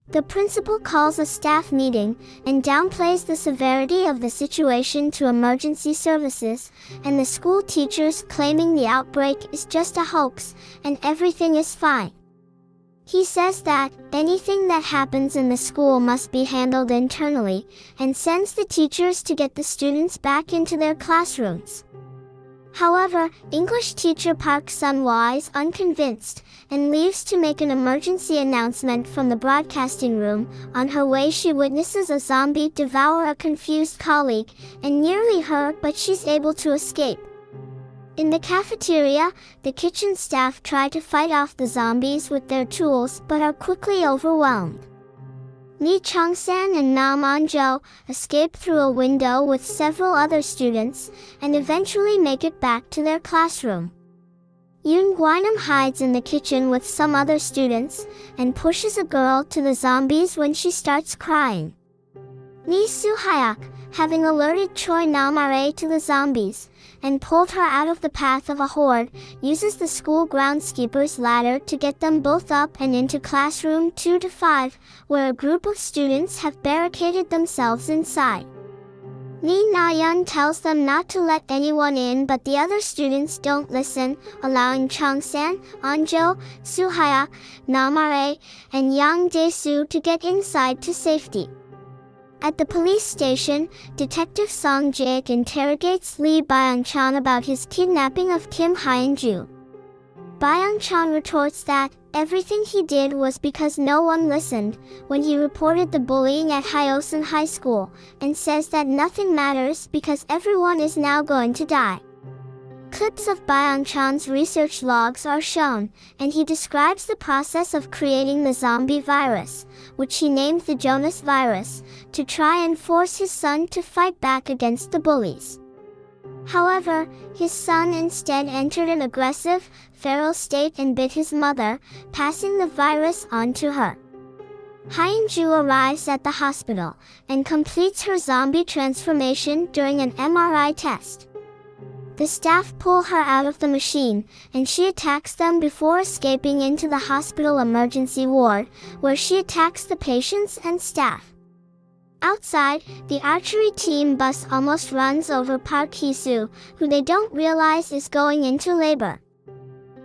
The principal calls a staff meeting and downplays the severity of the situation to emergency services, and the school teachers claiming the outbreak is just a hoax and everything is fine. He says that anything that happens in the school must be handled internally, and sends the teachers to get the students back into their classrooms. However, English teacher Park Sun-hwa is unconvinced and leaves to make an emergency announcement from the broadcasting room. On her way, she witnesses a zombie devour a confused colleague and nearly her, but she's able to escape. In the cafeteria, the kitchen staff try to fight off the zombies with their tools but are quickly overwhelmed. Lee Cheong-san and On-jo escape through a window with several other students and eventually make it back to their classroom. Yoon Gwynam hides in the kitchen with some other students and pushes a girl to the zombies when she starts crying. Lee Soo-hyuk, having alerted Choi Nam-are to the zombies and pulled her out of the path of a horde, uses the school groundskeeper's ladder to get them both up and into classroom 2-5, where a group of students have barricaded themselves inside. Lee Na-yeon tells them not to let anyone in, but the other students don't listen, allowing Cheong-san, On-jo, Soo-hyuk, Nam-are, and Yang Dae-soo to get inside to safety. At the police station, Detective Song Jae-ik interrogates Lee Byung-chan about his kidnapping of Kim Hyun-ju. Byung-chan retorts that everything he did was because no one listened when he reported the bullying at Hyosun High School, and says that nothing matters because everyone is now going to die. Clips of Byung-chan's research logs are shown, and he describes the process of creating the zombie virus, which he named the Jonas virus, to try and force his son to fight back against the bullies. However, his son instead entered an aggressive, feral state and bit his mother, passing the virus on to her. Hyun-ju arrives at the hospital and completes her zombie transformation during an MRI test. The staff pull her out of the machine, and she attacks them before escaping into the hospital emergency ward, where she attacks the patients and staff. Outside, the archery team bus almost runs over Park Hee-soo, who they don't realize is going into labor.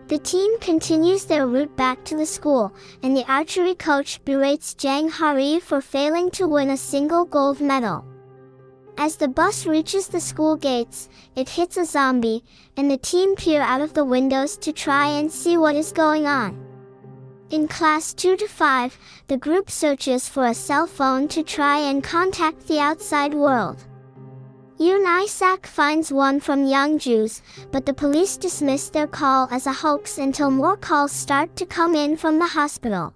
The team continues their route back to the school, and the archery coach berates Jang Ha-ri for failing to win a single gold medal. As the bus reaches the school gates, it hits a zombie, and the team peer out of the windows to try and see what is going on. In class 2-5, the group searches for a cell phone to try and contact the outside world. Yoon Isak finds one from Youngju's, but the police dismiss their call as a hoax until more calls start to come in from the hospital.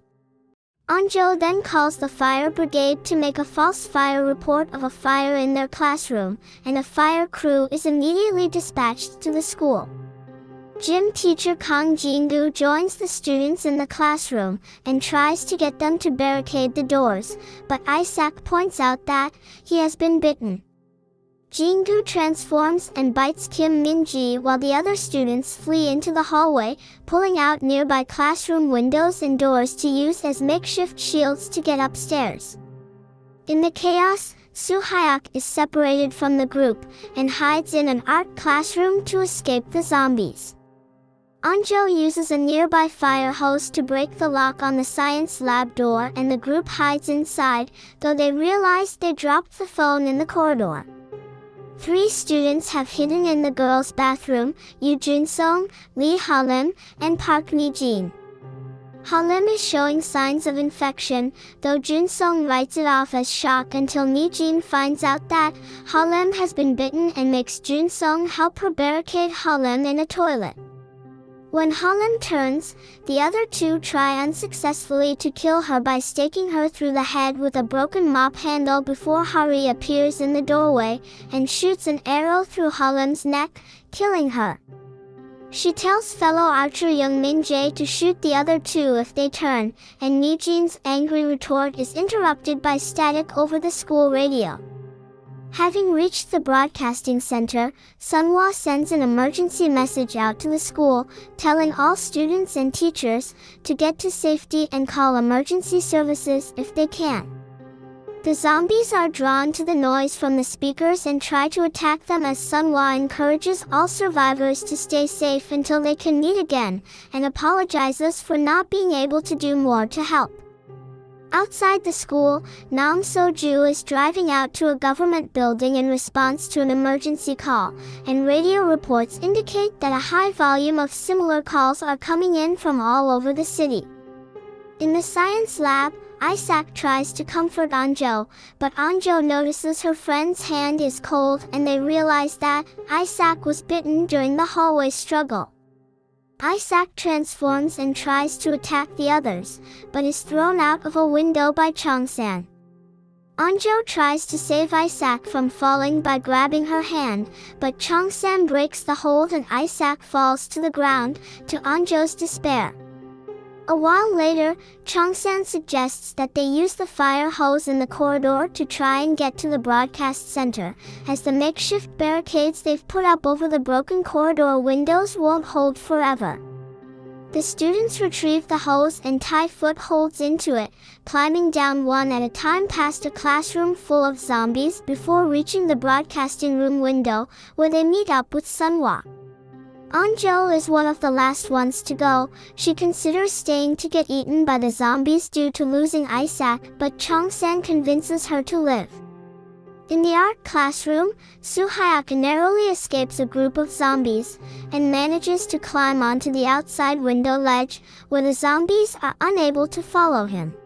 On-jo then calls the fire brigade to make a false fire report of a fire in their classroom, and a fire crew is immediately dispatched to the school. Gym teacher Kang Jin-gu joins the students in the classroom and tries to get them to barricade the doors, but Isaac points out that he has been bitten. Jin-gu transforms and bites Kim Min-ji while the other students flee into the hallway, pulling out nearby classroom windows and doors to use as makeshift shields to get upstairs. In the chaos, Soo-hyuk is separated from the group and hides in an art classroom to escape the zombies. On-jo uses a nearby fire hose to break the lock on the science lab door, and the group hides inside, though they realize they dropped the phone in the corridor. 3 students have hidden in the girls' bathroom: Yoo Jun-sung, Lee Ha-lim, and Park Mi-jin. Ha-lim is showing signs of infection, though Jun-sung writes it off as shock until Mi-jin finds out that Ha-lim has been bitten and makes Jun-sung help her barricade Ha-lim in a toilet. When Ha-lim turns, the other 2 try unsuccessfully to kill her by staking her through the head with a broken mop handle before Hari appears in the doorway and shoots an arrow through Ha-lim's neck, killing her. She tells fellow archer Young Min-jae to shoot the other 2 if they turn, and Mi-jin's angry retort is interrupted by static over the school radio. Having reached the broadcasting center, Sunhwa sends an emergency message out to the school, telling all students and teachers to get to safety and call emergency services if they can. The zombies are drawn to the noise from the speakers and try to attack them as Sunhwa encourages all survivors to stay safe until they can meet again, and apologizes for not being able to do more to help. Outside the school, Nam So-ju is driving out to a government building in response to an emergency call, and radio reports indicate that a high volume of similar calls are coming in from all over the city. In the science lab, Isaac tries to comfort On-jo, but On-jo notices her friend's hand is cold and they realize that Isaac was bitten during the hallway struggle. Isaac transforms and tries to attack the others, but is thrown out of a window by Cheong-san. On-jo tries to save Isaac from falling by grabbing her hand, but Cheong-san breaks the hold and Isaac falls to the ground, to On-jo's despair. A while later, Cheong-san suggests that they use the fire hose in the corridor to try and get to the broadcast center, as the makeshift barricades they've put up over the broken corridor windows won't hold forever. The students retrieve the hose and tie footholds into it, climbing down one at a time past a classroom full of zombies before reaching the broadcasting room window, where they meet up with Sunhwa. On-jo is one of the last ones to go. She considers staying to get eaten by the zombies due to losing Isaac, but Cheong-san convinces her to live. In the art classroom, Soo-hyuk narrowly escapes a group of zombies, and manages to climb onto the outside window ledge, where the zombies are unable to follow him.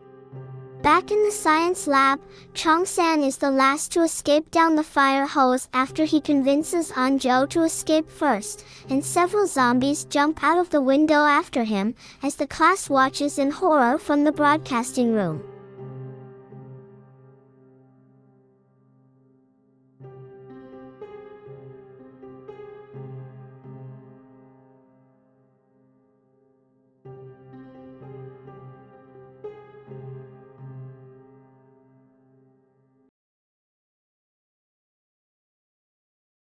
Back in the science lab, Cheong-san is the last to escape down the fire hose after he convinces On-jo to escape first, and several zombies jump out of the window after him, as the class watches in horror from the broadcasting room.